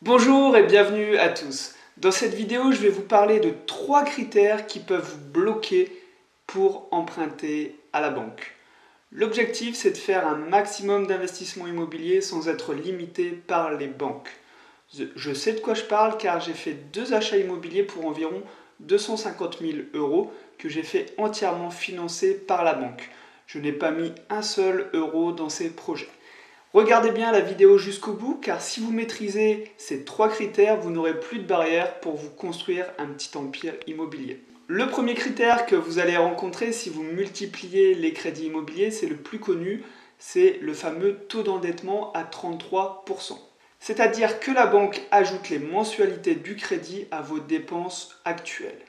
Bonjour et bienvenue à tous. Dans cette vidéo, je vais vous parler de 3 critères qui peuvent vous bloquer pour emprunter à la banque. L'objectif, c'est de faire un maximum d'investissements immobiliers sans être limité par les banques. Je sais de quoi je parle car j'ai fait 2 achats immobiliers pour environ 250 000 euros que j'ai fait entièrement financer par la banque. Je n'ai pas mis un seul euro dans ces projets. Regardez bien la vidéo jusqu'au bout car si vous maîtrisez ces 3 critères, vous n'aurez plus de barrières pour vous construire un petit empire immobilier. Le premier critère que vous allez rencontrer si vous multipliez les crédits immobiliers, c'est le plus connu, c'est le fameux taux d'endettement à 33%. C'est-à-dire que la banque ajoute les mensualités du crédit à vos dépenses actuelles.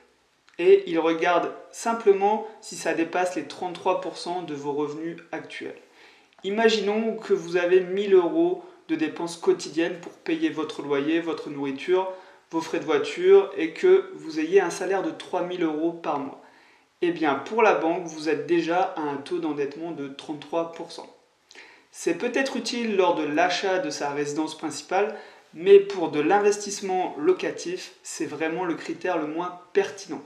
Et il regarde simplement si ça dépasse les 33% de vos revenus actuels. Imaginons que vous avez 1000 euros de dépenses quotidiennes pour payer votre loyer, votre nourriture, vos frais de voiture et que vous ayez un salaire de 3000 euros par mois. Eh bien, pour la banque, vous êtes déjà à un taux d'endettement de 33%. C'est peut-être utile lors de l'achat de sa résidence principale, mais pour de l'investissement locatif, c'est vraiment le critère le moins pertinent.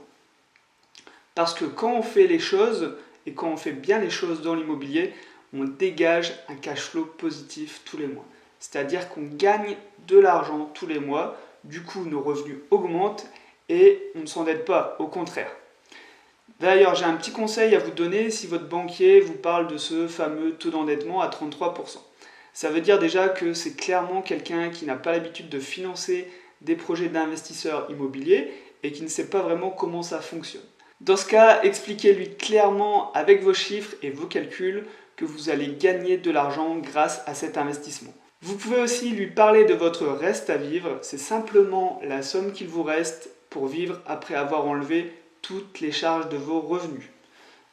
Parce que quand on fait les choses, et quand on fait bien les choses dans l'immobilier, on dégage un cash flow positif tous les mois. C'est-à-dire qu'on gagne de l'argent tous les mois, du coup nos revenus augmentent et on ne s'endette pas, au contraire. D'ailleurs, j'ai un petit conseil à vous donner si votre banquier vous parle de ce fameux taux d'endettement à 33%. Ça veut dire déjà que c'est clairement quelqu'un qui n'a pas l'habitude de financer des projets d'investisseurs immobiliers et qui ne sait pas vraiment comment ça fonctionne. Dans ce cas, expliquez-lui clairement avec vos chiffres et vos calculs que vous allez gagner de l'argent grâce à cet investissement. Vous pouvez aussi lui parler de votre reste à vivre, c'est simplement la somme qu'il vous reste pour vivre après avoir enlevé toutes les charges de vos revenus.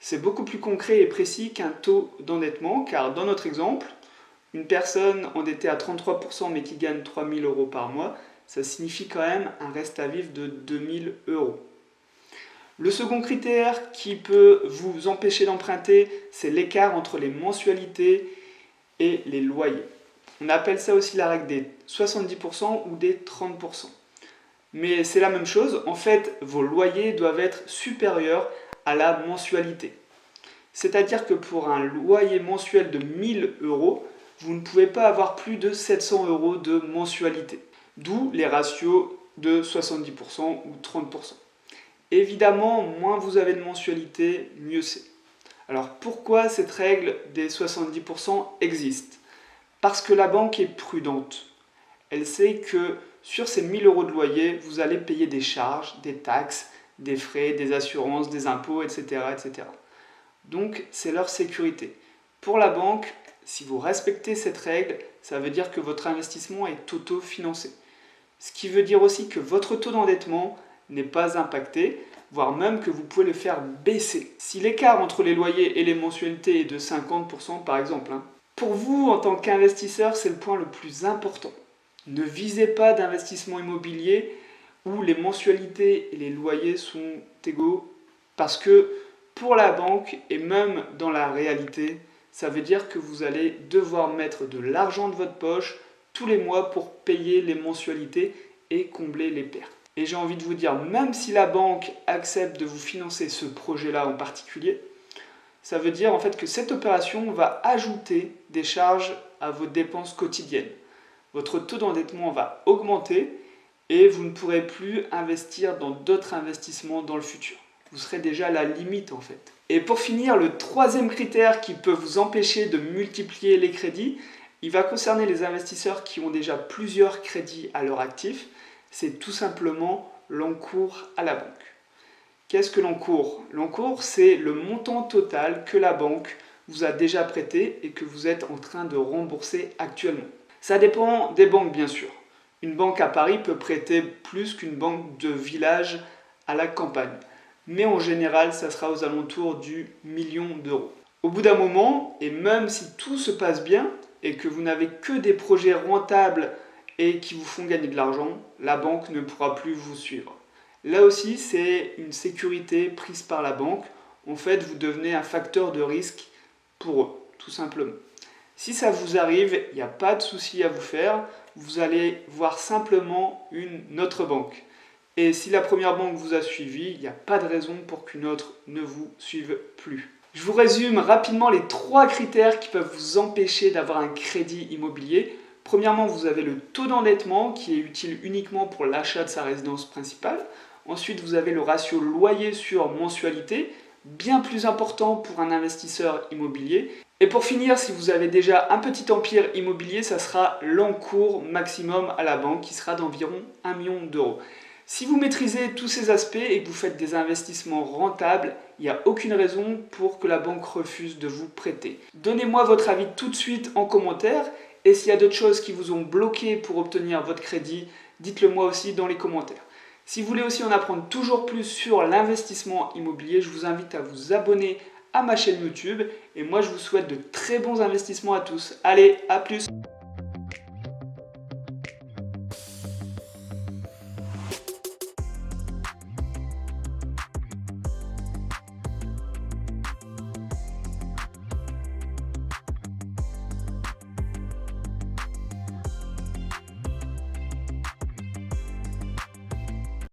C'est beaucoup plus concret et précis qu'un taux d'endettement car dans notre exemple, une personne endettée à 33% mais qui gagne 3000 euros par mois, ça signifie quand même un reste à vivre de 2000 euros. Le second critère qui peut vous empêcher d'emprunter, c'est l'écart entre les mensualités et les loyers. On appelle ça aussi la règle des 70% ou des 30%. Mais c'est la même chose, en fait, vos loyers doivent être supérieurs à la mensualité. C'est-à-dire que pour un loyer mensuel de 1000 euros, vous ne pouvez pas avoir plus de 700 euros de mensualité. D'où les ratios de 70% ou 30%. Évidemment, moins vous avez de mensualité, mieux c'est. Alors pourquoi cette règle des 70% existe? Parce que la banque est prudente. Elle sait que sur ces 1000 euros de loyer, vous allez payer des charges, des taxes, des frais, des assurances, des impôts, etc. etc. Donc c'est leur sécurité. Pour la banque, si vous respectez cette règle, ça veut dire que votre investissement est auto-financé. Ce qui veut dire aussi que votre taux d'endettement n'est pas impacté, voire même que vous pouvez le faire baisser. Si l'écart entre les loyers et les mensualités est de 50% par exemple, pour vous en tant qu'investisseur, c'est le point le plus important. Ne visez pas d'investissement immobilier où les mensualités et les loyers sont égaux parce que pour la banque et même dans la réalité, ça veut dire que vous allez devoir mettre de l'argent de votre poche tous les mois pour payer les mensualités et combler les pertes. Et j'ai envie de vous dire, même si la banque accepte de vous financer ce projet-là en particulier, ça veut dire en fait que cette opération va ajouter des charges à vos dépenses quotidiennes. Votre taux d'endettement va augmenter et vous ne pourrez plus investir dans d'autres investissements dans le futur. Vous serez déjà à la limite en fait. Et pour finir, le troisième critère qui peut vous empêcher de multiplier les crédits, il va concerner les investisseurs qui ont déjà plusieurs crédits à leur actif. C'est tout simplement l'encours à la banque. Qu'est-ce que l'encours? L'encours, c'est le montant total que la banque vous a déjà prêté et que vous êtes en train de rembourser actuellement. Ça dépend des banques, bien sûr. Une banque à Paris peut prêter plus qu'une banque de village à la campagne. Mais en général, ça sera aux alentours du million d'euros. Au bout d'un moment, et même si tout se passe bien et que vous n'avez que des projets rentables et qui vous font gagner de l'argent, la banque ne pourra plus vous suivre. Là aussi, c'est une sécurité prise par la banque. En fait, vous devenez un facteur de risque pour eux, tout simplement. Si ça vous arrive, il n'y a pas de souci à vous faire. vous allez voir simplement une autre banque. Et si la première banque vous a suivi, il n'y a pas de raison pour qu'une autre ne vous suive plus. Je vous résume rapidement les 3 critères qui peuvent vous empêcher d'avoir un crédit immobilier. Premièrement, vous avez le taux d'endettement qui est utile uniquement pour l'achat de sa résidence principale. Ensuite, vous avez le ratio loyer sur mensualité, bien plus important pour un investisseur immobilier. Et pour finir, si vous avez déjà un petit empire immobilier, ça sera l'encours maximum à la banque qui sera d'environ 1 million d'euros. Si vous maîtrisez tous ces aspects et que vous faites des investissements rentables, il n'y a aucune raison pour que la banque refuse de vous prêter. Donnez-moi votre avis tout de suite en commentaire et s'il y a d'autres choses qui vous ont bloqué pour obtenir votre crédit, dites-le moi aussi dans les commentaires. Si vous voulez aussi en apprendre toujours plus sur l'investissement immobilier, je vous invite à vous abonner à ma chaîne YouTube et moi je vous souhaite de très bons investissements à tous. Allez, à plus!